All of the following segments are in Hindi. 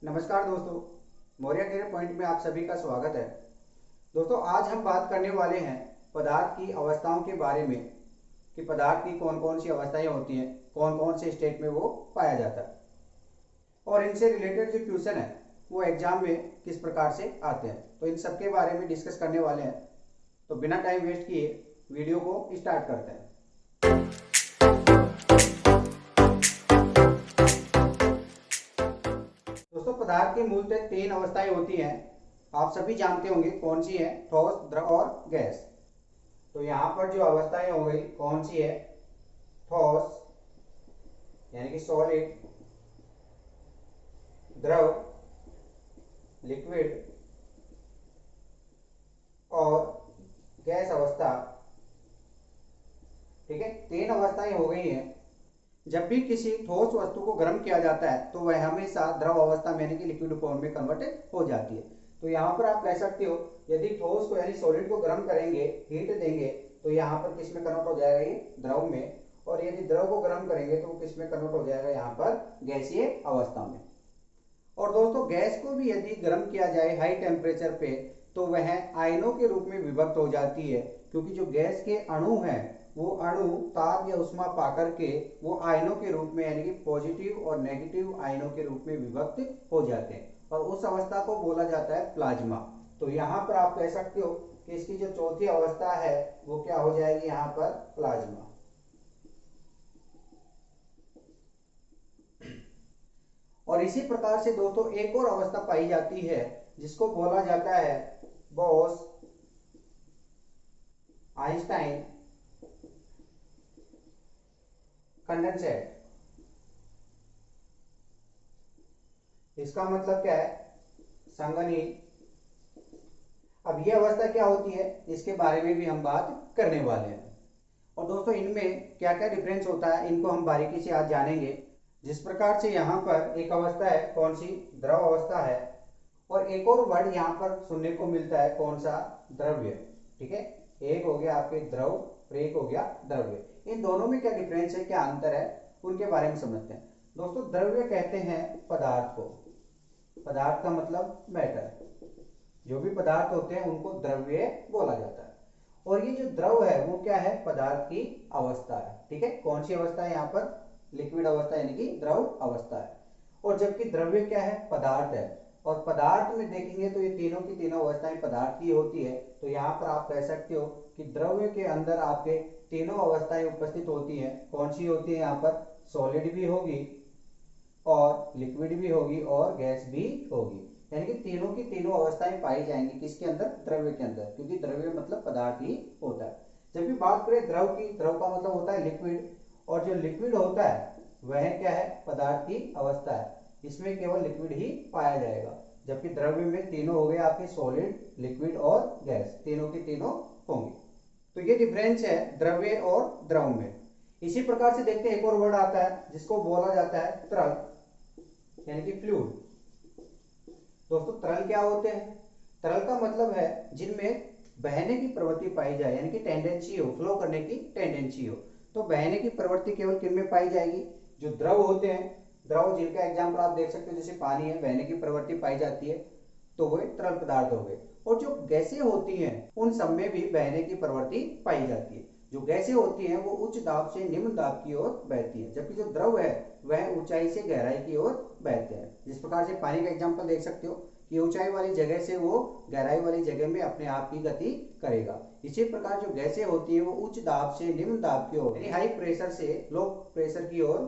नमस्कार दोस्तों, मौर्य करियर पॉइंट में आप सभी का स्वागत है। दोस्तों, आज हम बात करने वाले हैं पदार्थ की अवस्थाओं के बारे में कि पदार्थ की कौन कौन सी अवस्थाएं होती हैं, कौन कौन से स्टेट में वो पाया जाता है और इनसे रिलेटेड जो क्वेश्चन है वो एग्जाम में किस प्रकार से आते हैं, तो इन सब के बारे में डिस्कस करने वाले हैं। तो बिना टाइम वेस्ट किए वीडियो को स्टार्ट करते हैं। दोस्तों, पदार्थ की मूलतः तीन अवस्थाएं होती हैं। आप सभी जानते होंगे कौन सी है, ठोस, द्रव और गैस। तो यहाँ पर जो अवस्थाएं हो गई कौन सी है, ठोस यानी कि सॉलिड, द्रव लिक्विड और गैस अवस्था। ठीक है, तीन अवस्थाएं हो गई हैं। जब भी किसी ठोस वस्तु को गर्म किया जाता है तो वह हमेशा द्रव अवस्था में यानी कि लिक्विड फॉर्म में कन्वर्ट हो जाती है। तो यहाँ पर आप कह सकते हो यदि ठोस को यानी सॉलिड को गर्म करेंगे, हीट देंगे, तो यहाँ पर किस में कन्वर्ट हो जाएगा, ये द्रव में। और यदि द्रव को गर्म करेंगे तो किस में कन्वर्ट हो जाएगा, यहाँ पर गैसीय अवस्था में। और दोस्तों, गैस को भी यदि गर्म किया जाए हाई टेम्परेचर पे तो वह आयनों के रूप में विभक्त हो जाती है, क्योंकि जो गैस के अणु हैं वो अणु ताप या उष्मा पाकर के वो आयनों के रूप में यानी कि पॉजिटिव और नेगेटिव आयनों के रूप में विभक्त हो जाते हैं और उस अवस्था को बोला जाता है प्लाज्मा। तो यहाँ पर आप कह सकते हो कि इसकी जो चौथी अवस्था है वो क्या हो जाएगी, यहाँ पर प्लाज्मा। और इसी प्रकार से दोस्तों एक और अवस्था पाई जाती है जिसको बोला जाता है बोस आइंस्टाइन कंडेंसेट। इसका मतलब क्या है, संघनित। अब यह अवस्था क्या होती है इसके बारे में भी हम बात करने वाले हैं। और दोस्तों, इनमें क्या क्या डिफरेंस होता है इनको हम बारीकी से आज जानेंगे। जिस प्रकार से यहाँ पर एक अवस्था है कौन सी, द्रव अवस्था है, और एक और वर्ड यहाँ पर सुनने को मिलता है कौन सा, द्रव्य। ठीक है, एक हो गया आपके द्रव और एक हो गया द्रव्य। इन दोनों में क्या डिफरेंस है, क्या अंतर है, उनके बारे में समझते हैं। दोस्तों, द्रव्य कहते हैं पदार्थ को, पदार्थ का मतलब मैटर, जो भी पदार्थ होते हैं उनको द्रव्य बोला जाता है। और ये जो द्रव है वो क्या है, पदार्थ की अवस्था है। ठीक है, कौन सी अवस्था है यहाँ पर, लिक्विड अवस्था यानी कि द्रव अवस्था है। और जबकि द्रव्य क्या है, पदार्थ है। और पदार्थ में देखेंगे तो ये तीनों की तीनों अवस्थाएं पदार्थ की होती है। तो यहाँ पर आप कह सकते हो कि द्रव्य के अंदर आपके तीनों अवस्थाएं उपस्थित होती हैं। कौन सी होती है, यहाँ पर सॉलिड भी होगी और लिक्विड भी होगी और गैस भी होगी, यानी कि तीनों की तीनों अवस्थाएं पाई जाएंगी किसके अंदर, द्रव्य के अंदर, क्योंकि द्रव्य मतलब पदार्थ ही होता है। जब भी बात करें द्रव की, द्रव का मतलब होता है लिक्विड, और जो लिक्विड होता है वह क्या है, पदार्थ की अवस्था है। इसमें केवल लिक्विड ही पाया जाएगा। जबकि द्रव्य में तीनों हो गए आपके, सॉलिड, लिक्विड और गैस, तीनों की तीनों होंगे। तो ये डिफरेंस है द्रव्य और द्रव में। इसी प्रकार से देखते हैं एक और वर्ड आता है जिसको बोला जाता है तरल यानी कि फ्लूइड। दोस्तों, तरल क्या होते हैं, तरल का मतलब है जिनमें बहने की प्रवृत्ति पाई जाए, यानी कि टेंडेंसी हो, फ्लो करने की टेंडेंसी हो। तो बहने की प्रवृत्ति केवल किन में पाई जाएगी, जो द्रव होते हैं, द्रव जिनका एग्जाम्पल आप देख सकते हो जैसे पानी है, बहने की प्रवृत्ति पाई जाती है, तो वो तरल पदार्थ हो गए। और जो गैसें होती हैं उन सब में भी बहने की प्रवृत्ति पाई जाती है। जो गैसें होती हैं वो उच्च दाब से निम्न दाब की ओर बहती हैं, जबकि जो द्रव है वह ऊंचाई से गहराई की ओर बहते हैं। जिस प्रकार से पानी का एग्जांपल देख सकते हो कि ऊंचाई वाली जगह से वो गहराई वाली जगह में अपने आप की गति करेगा। इसी प्रकार जो गैसें होती है वो उच्च दाब से निम्न दाब की ओर यानी हाई प्रेशर से लो प्रेशर की ओर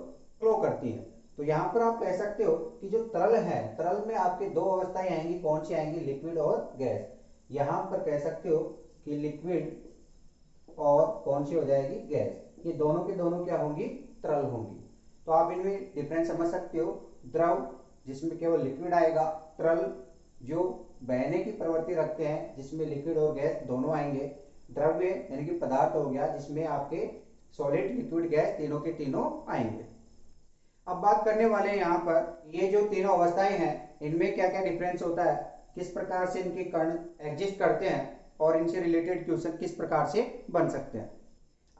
फ्लो करती हैं। तो यहाँ पर आप कह सकते हो कि जो तरल है, तरल में आपके दो अवस्थाएं आएंगी, कौन सी आएंगी, लिक्विड और गैस। यहाँ पर कह सकते हो कि लिक्विड और कौन सी हो जाएगी, गैस। ये दोनों के दोनों क्या होंगी, तरल होंगी। तो आप इनमें डिफरेंस समझ सकते हो, द्रव जिसमें केवल लिक्विड आएगा, तरल जो बहने की प्रवृत्ति रखते हैं जिसमें लिक्विड और गैस दोनों आएंगे, द्रव्य यानी कि पदार्थ हो गया जिसमें आपके सॉलिड, लिक्विड, गैस तीनों के तीनों आएंगे। अब बात करने वाले हैं यहाँ पर ये जो तीनों अवस्थाएं हैं इनमें क्या क्या डिफरेंस होता है, किस प्रकार से इनके कण एग्जिस्ट करते हैं और इनसे रिलेटेड क्वेश्चन किस प्रकार से बन सकते हैं।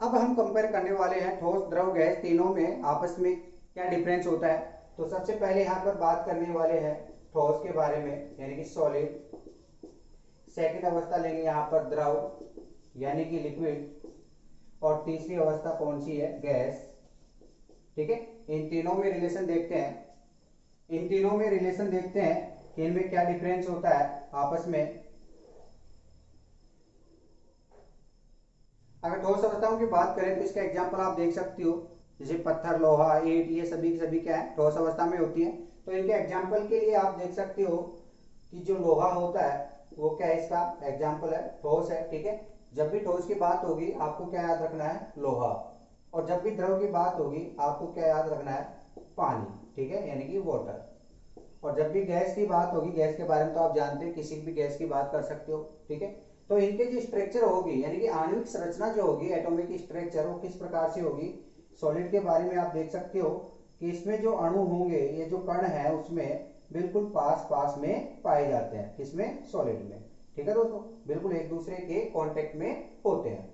अब हम कंपेयर करने वाले हैं ठोस, द्रव, गैस तीनों में आपस में क्या डिफरेंस होता है। तो सबसे पहले यहाँ पर बात करने वाले हैं ठोस के बारे में यानी कि सॉलिड। सेकंड अवस्था लेंगे यहाँ पर द्रव यानी कि लिक्विड। और तीसरी अवस्था कौन सी है? गैस। ठीक है, इन तीनों में रिलेशन देखते हैं कि इनमें क्या डिफरेंस होता है आपस में। अगर ठोस अवस्थाओं की बात करें तो इसका एग्जांपल आप देख सकते हो, जैसे पत्थर, लोहा, ईंट, ये सभी सभी क्या है? ठोस अवस्था में होती है। तो इनके एग्जांपल के लिए आप देख सकते हो कि जो लोहा होता है वो क्या है? इसका एग्जांपल है, ठोस है। ठीक है, जब भी ठोस की बात होगी आपको क्या याद रखना है? लोहा। और जब भी द्रव की बात होगी आपको क्या याद रखना है? पानी। ठीक है, यानी कि वाटर। और जब भी गैस की बात होगी, गैस के बारे में तो आप जानते हैं, किसी भी गैस की बात कर सकते हो। ठीक है, तो इनके जो स्ट्रक्चर होगी यानी कि आणविक संरचना जो होगी, एटॉमिक स्ट्रक्चर, वो किस प्रकार से होगी? सॉलिड के बारे में आप देख सकते हो कि इसमें जो अणु होंगे, ये जो कण है, उसमें बिल्कुल पास पास में पाए जाते हैं। किसमें? सॉलिड में। ठीक है दोस्तों, बिल्कुल एक दूसरे के कांटेक्ट में होते हैं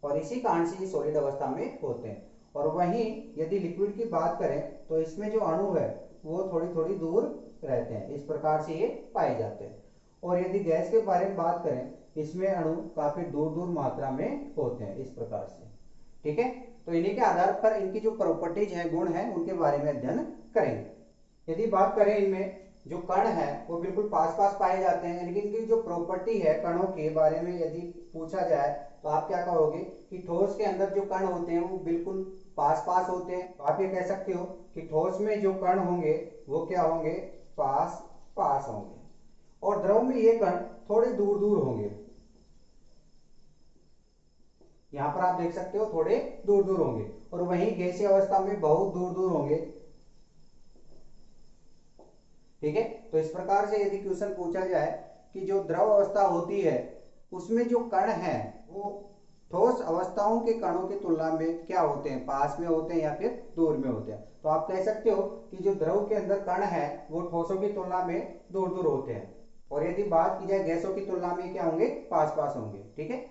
और इसी कारण से ये सॉलिड अवस्था में होते हैं। और वहीं यदि लिक्विड की बात करें तो इसमें जो अणु है वो थोड़ी थोड़ी दूर रहते हैं, इस प्रकार से ये पाए जाते हैं। और यदि गैस के बारे में बात करें, इसमें अणु काफी दूर दूर मात्रा में होते हैं, इस प्रकार से। ठीक है, तो इन्हीं के आधार पर इनकी जो प्रॉपर्टीज है, गुण है, उनके बारे में अध्ययन करेंगे। यदि बात करें इनमें जो कण है वो बिल्कुल पास पास पाए जाते हैं, यानी कि इनकी जो प्रॉपर्टी है कणों के बारे में यदि पूछा जाए तो आप क्या कहोगे कि ठोस के अंदर जो कण होते हैं वो बिल्कुल पास पास होते हैं। तो आप ये कह सकते हो कि ठोस में जो कण होंगे वो क्या होंगे? पास पास होंगे। और द्रव में ये कण थोड़े दूर दूर होंगे। यहां पर आप देख सकते हो थोड़े दूर दूर होंगे। और वहीं गैसीय अवस्था में बहुत दूर दूर होंगे। ठीक है, तो इस प्रकार से यदि क्वेश्चन पूछा जाए कि जो द्रव अवस्था होती है उसमें जो कण है वो ठोस अवस्थाओं के कणों की तुलना में क्या होते हैं? पास में होते हैं या फिर दूर में होते हैं। तो आप कह सकते हो कि जो द्रव के अंदर कण है वो ठोसों की तुलना में दूर दूर होते हैं। और यदि बात की जाए गैसों की तुलना में क्या होंगे? पास पास होंगे। ठीक है,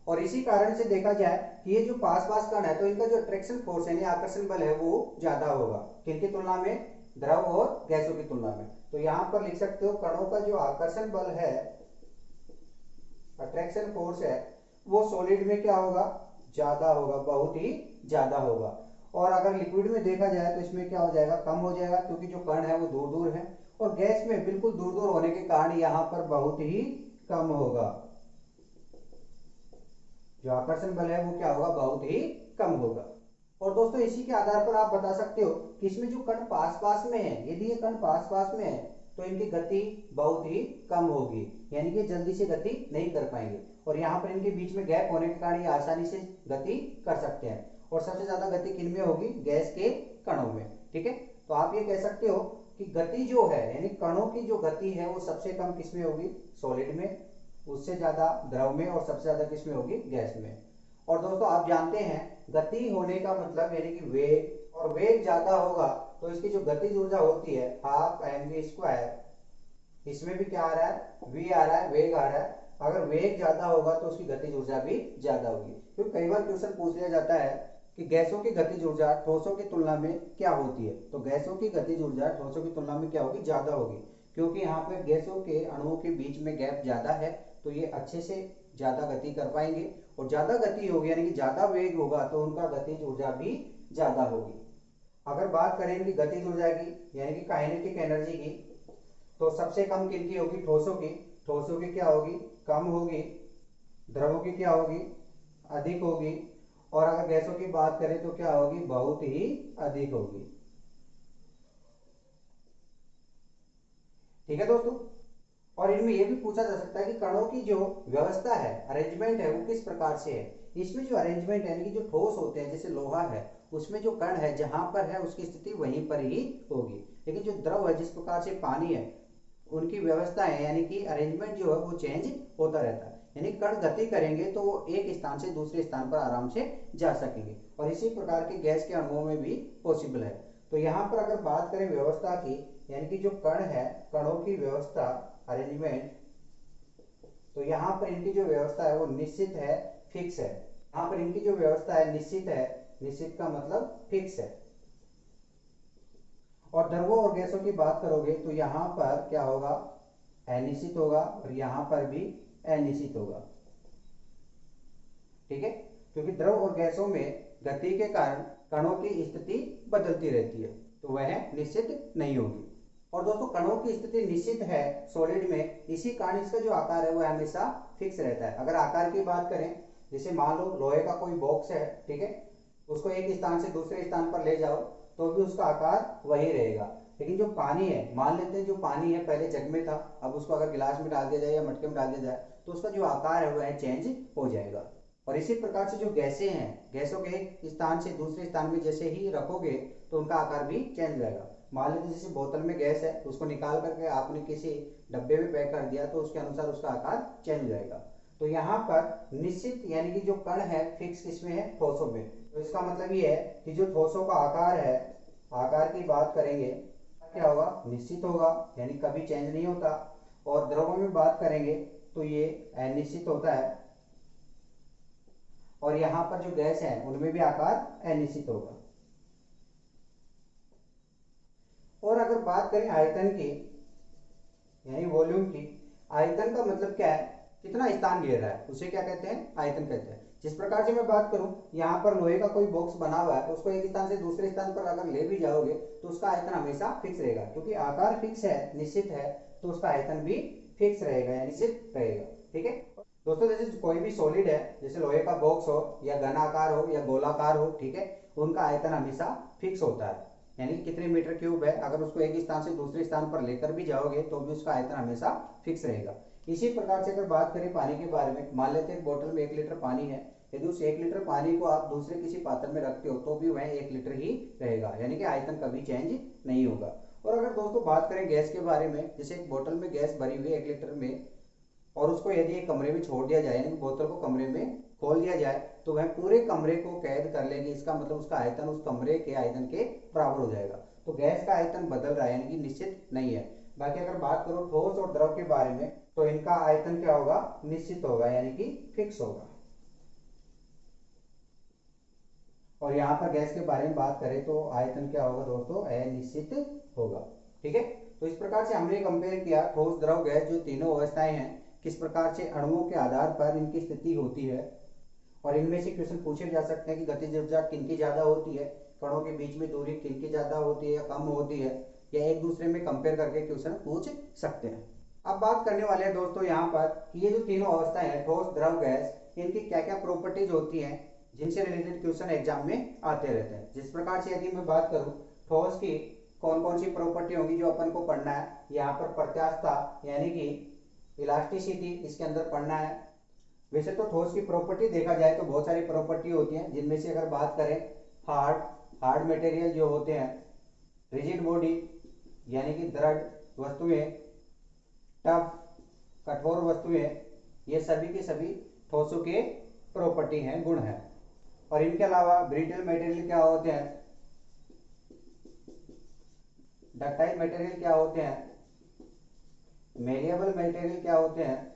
और इसी कारण से देखा जाए कि ये जो पास पास कण है तो इनका जो अट्रैक्शन फोर्स यानी आकर्षण बल है वो ज्यादा होगा। किनकी तुलना में? द्रव और गैसों की तुलना में। तो यहां पर लिख सकते हो कणों का जो आकर्षण बल है, अट्रैक्शन फोर्स है, वो सॉलिड में क्या होगा? ज्यादा होगा, बहुत ही ज्यादा होगा। और अगर लिक्विड में देखा जाए तो इसमें क्या हो जाएगा? कम हो जाएगा, क्योंकि जो कण है वो दूर दूर है। और गैस में बिल्कुल दूर दूर होने के कारण यहां पर बहुत ही कम होगा। जो आकर्षण बल है वो क्या होगा? बहुत ही कम होगा। और दोस्तों इसी के आधार पर आप बता सकते हो कि इसमें जो कण पास पास में है, यदि ये कण पास पास में है तो इनकी गति बहुत ही कम होगी, यानी कि जल्दी से गति नहीं कर पाएंगे। और यहाँ पर इनके बीच में गैप होने के कारण ये आसानी से गति कर सकते हैं। और सबसे ज्यादा गति किन में होगी? गैस के कणों में। ठीक है, तो आप ये कह सकते हो कि गति जो है यानी कणों की जो गति है वो सबसे कम किसमें होगी? सॉलिड में। उससे ज्यादा द्रव में। और सबसे ज्यादा किसमें होगी? गैस में। और दोस्तों आप जानते हैं गति होने का मतलब यानी कि वेग, और वेग ज्यादा होगा तो इसकी जो गतिज ऊर्जा होती है हाफ mv²। इसमें भी क्या आ रहा है? v आ रहा है, वेग आ रहा है। अगर वेग ज्यादा होगा तो उसकी गतिज ऊर्जा भी ज्यादा होगी। क्योंकि कई बार क्वेश्चन पूछ लिया जाता है कि गैसों की गतिज ऊर्जा ठोसों की तुलना में क्या होती है? तो गैसों की गतिज ऊर्जा ठोसों की तुलना में क्या होगी? ज्यादा होगी, क्योंकि यहाँ पे गैसों के अणुओं के बीच में गैप ज्यादा है, तो ये अच्छे से ज्यादा गति कर पाएंगे। और ज्यादा गति होगी यानी कि ज्यादा वेग होगा तो उनका गतिज ऊर्जा भी ज्यादा होगी। अगर बात करें इनकी गतिज ऊर्जा की यानी कि काइनेटिक एनर्जी की, तो सबसे कम किनकी होगी? ठोसों की। ठोसों की क्या होगी? कम होगी। द्रवों की क्या होगी? अधिक होगी। और अगर गैसों की बात करें तो क्या होगी? बहुत ही अधिक होगी। ठीक है दोस्तों, और इनमें यह भी पूछा जा सकता है कि कणों की जो व्यवस्था है, अरेंजमेंट है, वो किस प्रकार से है। इसमें जो अरेंजमेंट है यानी कि जो ठोस होते हैं जैसे लोहा है, उसमें जो कण है जहां पर है उसकी स्थिति वहीं पर ही होगी। लेकिन जो द्रव है जिस प्रकार से पानी है, उनकी व्यवस्था है यानी कि अरेंजमेंट जो है वो चेंज होता रहता है। यानी कण गति करेंगे तो वो एक स्थान से दूसरे स्थान पर आराम से जा सकेंगे। और इसी प्रकार के गैस के अणुओं में भी पॉसिबल है। तो यहाँ पर अगर बात करें व्यवस्था की यानी कि जो कण है, कणों की व्यवस्था, अरेंजमेंट, तो यहाँ पर इनकी जो व्यवस्था है वो निश्चित है, फिक्स है। यहाँ पर इनकी जो व्यवस्था है निश्चित है, निश्चित का मतलब फिक्स है। और द्रवों और गैसों की बात करोगे तो यहाँ पर क्या होगा, अनिश्चित होगा, और यहाँ पर भी अनिश्चित होगा। ठीक है, क्योंकि द्रव और गैसों में गति के कारण कणों की स्थिति बदलती रहती है, तो वह निश्चित नहीं होगी। और दोस्तों कणों की स्थिति निश्चित है सॉलिड में, इसी कारण इसका जो आकार है वह हमेशा फिक्स रहता है। अगर आकार की बात करें, जैसे मान लो लोहे का कोई बॉक्स है, ठीक है, उसको एक स्थान से दूसरे स्थान पर ले जाओ तो भी उसका आकार वही रहेगा। लेकिन जो पानी है, मान लेते हैं जो पानी है पहले जग में था, अब उसको अगर गिलास में डाल दिया जाए या मटके में डाल दिया जाए तो उसका जो आकार है वह चेंज हो जाएगा। और इसी प्रकार से जो गैसें हैं, गैसों के एक स्थान से दूसरे स्थान में जैसे ही रखोगे तो उनका आकार भी चेंज हो जाएगा। मान लीजिए जैसे बोतल में गैस है, उसको निकाल करके आपने किसी डब्बे में पैक कर दिया तो उसके अनुसार उसका आकार चेंज हो जाएगा। तो यहाँ पर निश्चित यानी कि जो कण है फिक्स किसमें है, ठोसों में। तो इसका मतलब ये है कि जो ठोसों का आकार है, आकार की बात करेंगे क्या होगा, निश्चित होगा, यानी कभी चेंज नहीं होता। और द्रव्यों में बात करेंगे तो ये अनिश्चित होता है, और यहाँ पर जो गैस है उनमें भी आकार अनिश्चित होगा। और अगर बात करें आयतन की, यानी वॉल्यूम की, आयतन का मतलब क्या है, कितना स्थान घेर रहा है, उसे क्या कहते हैं, आयतन कहते हैं। जिस प्रकार से मैं बात करूं, यहाँ पर लोहे का कोई बॉक्स बना हुआ है, उसको एक स्थान से दूसरे स्थान पर अगर ले भी जाओगे तो उसका आयतन हमेशा फिक्स रहेगा, क्योंकि आकार फिक्स है, निश्चित है, तो उसका आयतन भी फिक्स रहेगा या निश्चित रहेगा। ठीक है दोस्तों, जैसे कोई भी सॉलिड है, जैसे लोहे का बॉक्स हो या घनाकार हो या गोलाकार हो, ठीक है, उनका आयतन हमेशा फिक्स होता है, यानी कितने मीटर क्यूब है, अगर उसको एक स्थान से दूसरे स्थान पर लेकर भी जाओगे तो भी उसका आयतन हमेशा फिक्स रहेगा। इसी प्रकार से अगर बात करें पानी के बारे में, मान लेते हैं बोतल में 1 लीटर पानी है, यदि उस 1 लीटर पानी को आप दूसरे किसी पात्र में रखते हो तो भी वह 1 लीटर ही रहेगा, यानी कि आयतन कभी चेंज नहीं होगा। और अगर दोस्तों बात करें गैस के बारे में, जैसे एक बोतल में गैस भरी हुई है 1 लीटर में, और उसको यदि एक कमरे में छोड़ दिया जाए, यानी बोतल को कमरे में खोल दिया जाए, तो वह पूरे कमरे को कैद कर लेगी, इसका मतलब उसका आयतन उस कमरे के आयतन के बराबर हो जाएगा। तो गैस का आयतन बदल रहा है, यानी कि निश्चित नहीं है। बाकी अगर बात करो ठोस और द्रव के बारे में, तो इनका आयतन क्या होगा, निश्चित होगा, यानी कि फिक्स होगा। और यहाँ पर गैस के बारे में बात करें तो आयतन क्या होगा दोस्तों, अनिश्चित होगा। ठीक है, तो इस प्रकार से हमने कंपेयर किया ठोस द्रव गैस, जो तीनों अवस्थाएं हैं, किस प्रकार से अणुओं के आधार पर इनकी स्थिति होती है, और इनमें से क्वेश्चन पूछे जा सकते हैं कि गतिज ऊर्जा किनकी ज्यादा होती है, कणों के बीच में दूरी किनकी ज्यादा होती है या कम होती है, या एक दूसरे में कंपेयर करके क्वेश्चन पूछ सकते हैं। अब बात करने वाले हैं दोस्तों यहाँ पर कि ये जो तीनों अवस्थाएं हैं, ठोस द्रव गैस, इनकी क्या क्या प्रॉपर्टीज होती हैं जिनसे रिलेटेड क्वेश्चन एग्जाम में आते रहते हैं। जिस प्रकार से यदि मैं बात करूं ठोस की कौन कौन सी प्रॉपर्टी होगी जो अपन को पढ़ना है, यहाँ पर प्रत्यास्थता यानी कि इलास्टिसिटी इसके अंदर पढ़ना है। वैसे तो ठोस की प्रॉपर्टी देखा जाए तो बहुत सारी प्रॉपर्टी होती हैं, जिनमें से अगर बात करें हार्ड हार्ड मटेरियल जो होते हैं, रिजिड बॉडी यानी कि दृढ़ वस्तुएं, टफ कठोर वस्तुएं, ये सभी के सभी ठोसों के प्रॉपर्टी हैं, गुण हैं। और इनके अलावा ब्रिटल मटेरियल क्या होते हैं, डक्टाइल मटेरियल क्या होते हैं, मेलिएबल मटेरियल क्या होते हैं,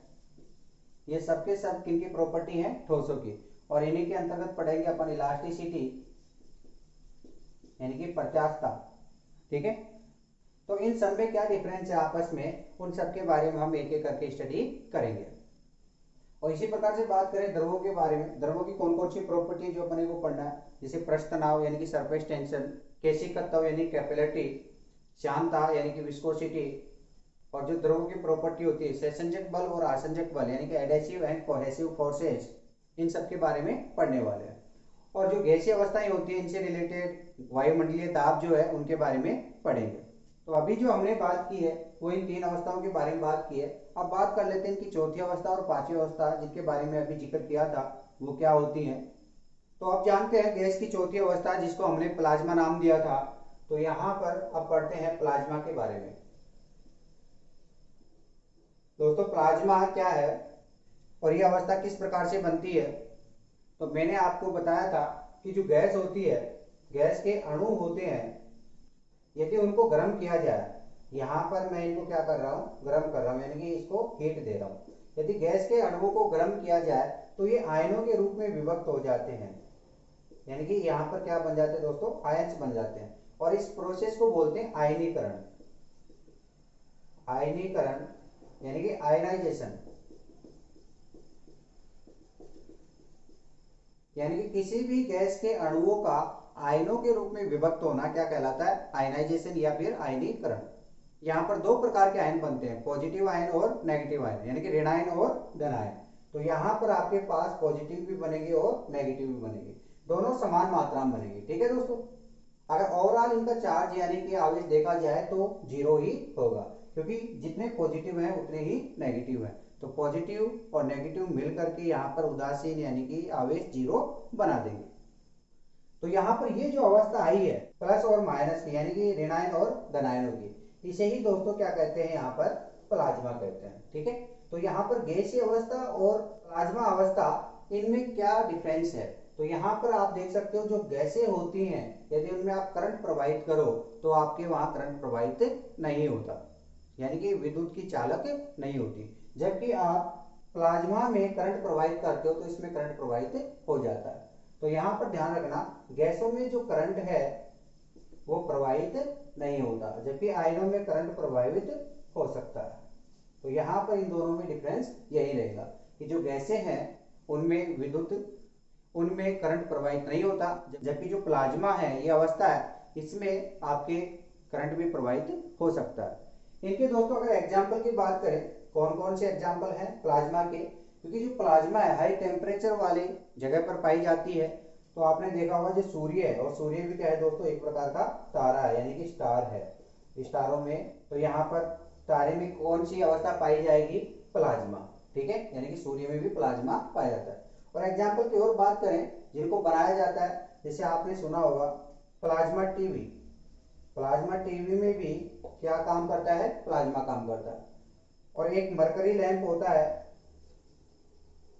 ये सब के सब किनकी प्रॉपर्टी हैं, ठोसों की। और इन्हीं के अंतर्गत पढ़ेंगे अपन इलास्टिसिटी यानी कि प्रत्यास्थता। ठीक है, तो इन सब में क्या डिफरेंस है आपस में, उन सब के बारे में हम एक एक करके स्टडी करेंगे। और इसी प्रकार से बात करें द्रवों के बारे में, द्रवों की कौन कौन सी प्रॉपर्टी जो अपने को पढ़ना है, जैसे पृष्ठ तनाव यानी कि सरफेस टेंशन, केशिकत्व यानी कैपिलरिटी, श्यानता यानी कि विस्कोसिटी, और जो द्रवों की प्रॉपर्टी होती है सहसंजक बल और आसंजक बल यानी कि एडेसिव एंड कोहेसिव फोर्सेस, इन सब के बारे में पढ़ने वाले हैं। और जो गैसीय अवस्थाएं होती है इनसे रिलेटेड वायुमंडलीय दाब जो है उनके बारे में पढ़ेंगे। तो अभी जो हमने बात की है वो इन तीन अवस्थाओं के बारे में बात की है। अब बात कर लेते हैं इनकी चौथी अवस्था और पांचवी अवस्था, जिनके बारे में अभी जिक्र किया था, वो क्या होती है। तो अब जानते हैं गैस की चौथी अवस्था जिसको हमने प्लाज्मा नाम दिया था। तो यहाँ पर अब पढ़ते हैं प्लाज्मा के बारे में। दोस्तों प्लाज्मा क्या है और यह अवस्था किस प्रकार से बनती है, तो मैंने आपको बताया था कि जो गैस होती है, गैस के अणु होते हैं, यदि उनको गर्म किया जाए, यहाँ पर मैं इनको क्या कर रहा हूँ, गर्म कर रहा हूँ, यानी कि इसको हीट दे रहा हूँ। यदि गैस के अणुओं को गर्म किया जाए तो ये आयनों के रूप में विभक्त हो जाते हैं, यानी कि यहाँ पर क्या बन जाते हैं दोस्तों, आयंस बन जाते हैं। और इस प्रोसेस को बोलते हैं आयनीकरण। आयनीकरण यानी कि आयनाइजेशन, यानी कि किसी भी गैस के अणुओं का आयनों के रूप में विभक्त होना क्या कहलाता है? आयनाइजेशन या फिर आयनीकरण। यहाँ पर दो प्रकार के आयन बनते हैं, पॉजिटिव आयन और नेगेटिव आयन, यानी कि ऋणायन और धन आयन। तो यहाँ पर आपके पास पॉजिटिव भी बनेंगे और नेगेटिव भी बनेंगे, दोनों समान मात्रा में बनेंगे। ठीक है दोस्तों, अगर ओवरऑल इनका चार्ज यानी कि आवेश देखा जाए तो 0 ही होगा, क्योंकि जितने पॉजिटिव हैं उतने ही नेगेटिव हैं। तो पॉजिटिव और नेगेटिव मिल करके यहाँ पर उदासीन यानी कि आवेश 0 बना देंगे। तो यहाँ पर ये जो अवस्था आई है प्लस और माइनस की, यानी कि ऋणायन और धनायनों की, इसे ही दोस्तों क्या कहते हैं? यहाँ पर प्लाज्मा कहते हैं। ठीक है, तो यहाँ पर गैसीय अवस्था और प्लाज्मा अवस्था, इनमें क्या डिफरेंस है? तो यहाँ पर आप देख सकते हो, जो गैसें होती हैं यदि उनमें आप करंट प्रवाहित करो तो आपके वहां करंट प्रवाहित नहीं होता, यानी कि विद्युत की चालक नहीं होती। जबकि आप प्लाज्मा में करंट प्रवाहित करते हो तो इसमें करंट प्रवाहित हो जाता है। तो यहाँ पर ध्यान रखना, गैसों में जो करंट है वो प्रवाहित नहीं होता, जबकि आयनों में करंट प्रवाहित हो सकता है। तो यहाँ पर इन दोनों में डिफरेंस यही रहेगा कि जो गैसें हैं उनमें विद्युत, उनमें करंट प्रवाहित नहीं होता, जबकि जो प्लाज्मा है ये अवस्था है, इसमें आपके करंट भी प्रवाहित हो सकता है। इनके दोस्तों अगर एग्जाम्पल की बात करें, कौन कौन से एग्जाम्पल हैं प्लाज्मा के? क्योंकि जो प्लाज्मा है हाई टेम्परेचर वाली जगह पर पाई जाती है। तो आपने देखा होगा जो सूर्य है, और सूर्य भी क्या है दोस्तों? एक प्रकार का तारा है, यानी कि स्टार है। स्टारों में तो यहाँ पर तारे में कौन सी अवस्था पाई जाएगी? प्लाज्मा। ठीक है, यानी कि सूर्य में भी प्लाज्मा पाया जाता है। और एग्जाम्पल की और बात करें जिनको बनाया जाता है, जैसे आपने सुना होगा प्लाज्मा टीवी। प्लाज्मा टीवी में भी क्या काम करता है? प्लाज्मा काम करता है। और एक मरकरी लैंप होता है,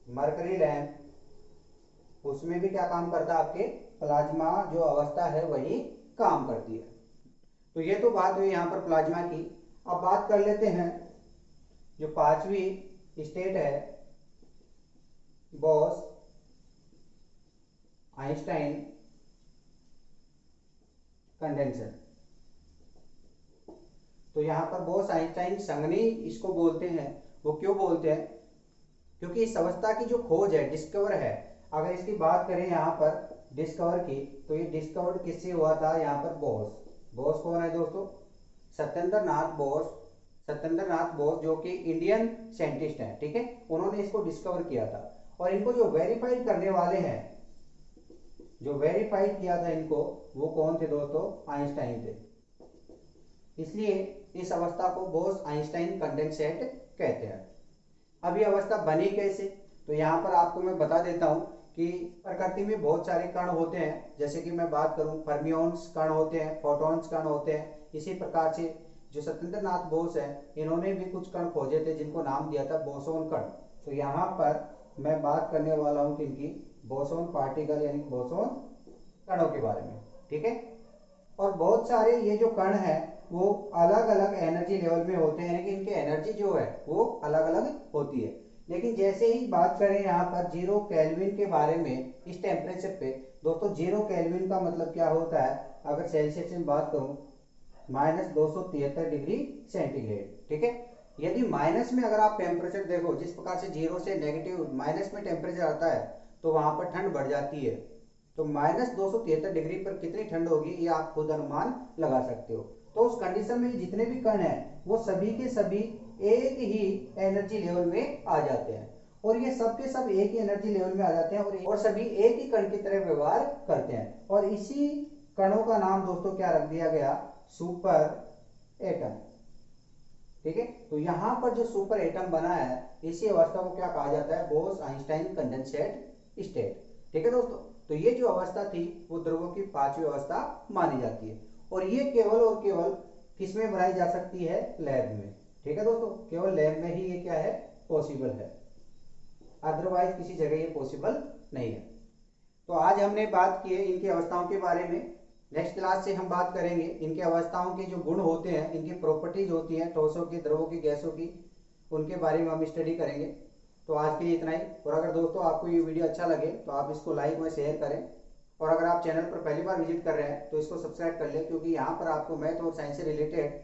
मरकरी लैंप, उसमें भी क्या काम करता है? आपके प्लाज्मा जो अवस्था है वही काम करती है। तो ये तो बात हुई यहाँ पर प्लाज्मा की। अब बात कर लेते हैं जो पांचवी स्टेट है, बॉस आइंस्टाइन कंडेंसर। तो यहाँ पर बॉस आइंस्टाइन संघनी इसको बोलते हैं। वो क्यों बोलते हैं? क्योंकि इस अवस्था की जो खोज है, डिस्कवर है, अगर इसकी बात करें यहाँ पर डिस्कवर की, तो ये डिस्कवर्ड किससे हुआ था? यहाँ पर बॉस। बॉस कौन है दोस्तों? सत्येंद्र नाथ बोस। सत्येंद्र नाथ बोस जो कि इंडियन साइंटिस्ट हैं, ठीक है, उन्होंने इसको डिस्कवर किया था। और इनको जो वेरीफाइड करने वाले हैं, जो वेरीफाइड किया था इनको, वो कौन थे दोस्तों? आइंस्टाइन थे। इसलिए इस अवस्था को बोस आइंस्टाइन कंडेंसेट कहते हैं। अब ये अवस्था बनी कैसे? तो यहाँ पर आपको मैं बता देता हूँ कि प्रकृति में बहुत सारे कण होते हैं। जैसे कि मैं बात करूँ, फर्मियोन्स कण होते हैं, फोटॉन्स कण होते हैं। इसी प्रकार से जो सत्येंद्र नाथ बोस है, इन्होंने भी कुछ कण खोजे थे जिनको नाम दिया था बोसोन कण। तो यहाँ पर मैं बात करने वाला हूँ किनकी? बोसोन पार्टिकल यानी बोसोन कणों के बारे में। ठीक है, और बहुत सारे ये जो कण है वो अलग अलग एनर्जी लेवल में होते हैं, यानी कि इनकी एनर्जी जो है वो अलग अलग होती है। लेकिन जैसे ही बात करें यहाँ पर 0 केल्विन के बारे में, इस टेम्परेचर पे दोस्तों 0 केल्विन का मतलब क्या होता है? अगर सेल्सियस में बात करूं, -273 डिग्री सेंटीग्रेड। ठीक है, यदि माइनस में अगर आप टेम्परेचर देखो, जिस प्रकार से 0 से नेगेटिव माइनस में टेम्परेचर आता है तो वहां पर ठंड बढ़ जाती है। तो -273 डिग्री पर कितनी ठंड होगी ये आप खुद अनुमान लगा सकते हो। तो उस कंडीशन में जितने भी कण हैं वो सभी के सभी एक ही एनर्जी लेवल में आ जाते हैं, और ये सब के सब एक ही एनर्जी लेवल में आ जाते हैं, और सभी एक ही कण की तरह व्यवहार करते हैं। और इसी कणों का नाम दोस्तों क्या रख दिया गया? Super atom. ठीक है, तो यहां पर जो सुपर एटम बना है, इसी अवस्था को क्या कहा जाता है? Bose Einstein condensate state. ठीक है दोस्तों, तो ये जो अवस्था थी वो द्रव्यों की पांचवी अवस्था मानी जाती है, और ये केवल और केवल किसमें बनाई जा सकती है? लैब में। ठीक है दोस्तों, केवल लैब में ही ये क्या है? पॉसिबल है, अदरवाइज किसी जगह ये पॉसिबल नहीं है। तो आज हमने बात की है इनकी अवस्थाओं के बारे में। नेक्स्ट क्लास से हम बात करेंगे इनकी अवस्थाओं के जो गुण होते हैं, इनकी प्रॉपर्टीज होती हैं, ठोसों की, द्रवों की, गैसों की, उनके बारे में हम स्टडी करेंगे। तो आज के लिए इतना ही। और अगर दोस्तों आपको ये वीडियो अच्छा लगे तो आप इसको लाइक व शेयर करें, और अगर आप चैनल पर पहली बार विजिट कर रहे हैं तो इसको सब्सक्राइब कर लें, क्योंकि यहाँ पर आपको मैथ और साइंस से रिलेटेड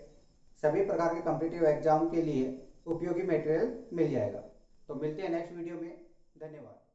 सभी प्रकार के कॉम्पिटिटिव एग्जाम के लिए उपयोगी मटेरियल मिल जाएगा। तो मिलते हैं नेक्स्ट वीडियो में। धन्यवाद।